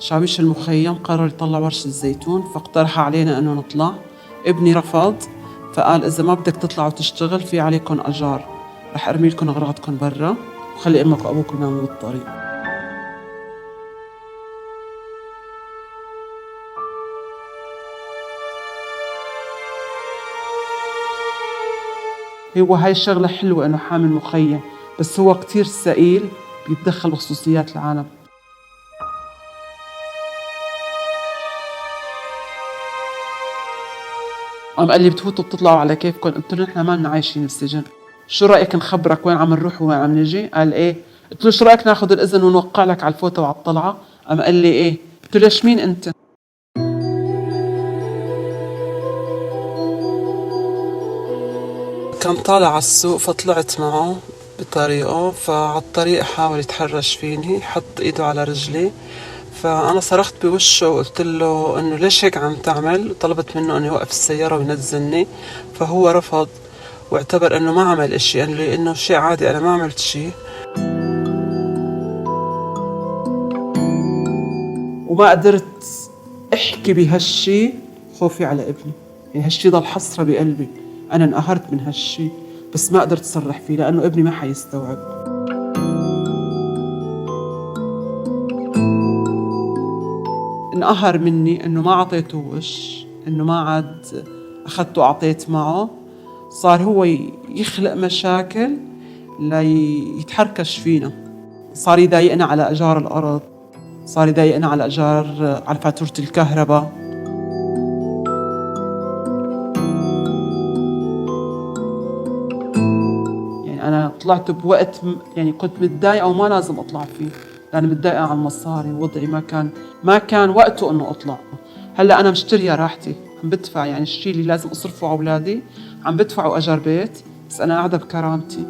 شاويش المخيم قرر يطلع ورشة زيتون، فاقترح علينا أنه نطلع. ابني رفض، فقال إذا ما بدك تطلعوا تشتغل في عليكم أجار، رح أرمي لكم أغراضكم برا وخلي أمك وأبوك يناموا بالطريق. هو هاي الشغلة حلوة إنه حامل مخيم، بس هو كتير ثقيل، بيتدخل بخصوصيات العالم. قال لي بتفوتوا بتطلعوا على كيفكم. قلت له نحن ما لنا عايشين بسجن، شو رأيك نخبرك وين عم نروح وين عم نجي؟ قال ايه. قلت له شو رأيك ناخذ الإذن ونوقع لك على الفوتة وعلى الطلعة؟ قال لي ايه. قلت له ليش مين أنت؟ كان طالع على السوق فطلعت معه بطريقه، فعلى الطريق حاول يتحرش فيني، حط ايده على رجلي، فأنا صرخت بوشه وقلت له إنه ليش هيك عم تعمل، وطلبت منه إنه يوقف السيارة وينزلني، فهو رفض واعتبر إنه ما عمل إشي، قال لي إنه شيء عادي أنا ما عملت شيء. وما قدرت أحكي بهالشي خوفي على ابني، يعني هالشي ضل حسرة بقلبي، أنا انقهرت من هالشي بس ما قدرت أصرح فيه لأنه ابني ما حيستوعب. انقهر مني إنه ما عطيته وش، إنه ما عاد أخذته وعطيت معه، صار هو يخلق مشاكل ليتحركش فينا، صار يضايقنا على أجار الأرض، صار يضايقنا على على فاتورة الكهرباء. يعني أنا طلعت بوقت يعني كنت متضايقة وما لازم أطلع فيه، لأن متضايقة على المصاري، ووضعي ما كان وقته إنه أطلع. هلا أنا مشترية راحتي، عم بدفع يعني الشيء اللي لازم أصرفه على أولادي، عم بدفعه أجر بيت، بس أنا قاعدة بكرامتي.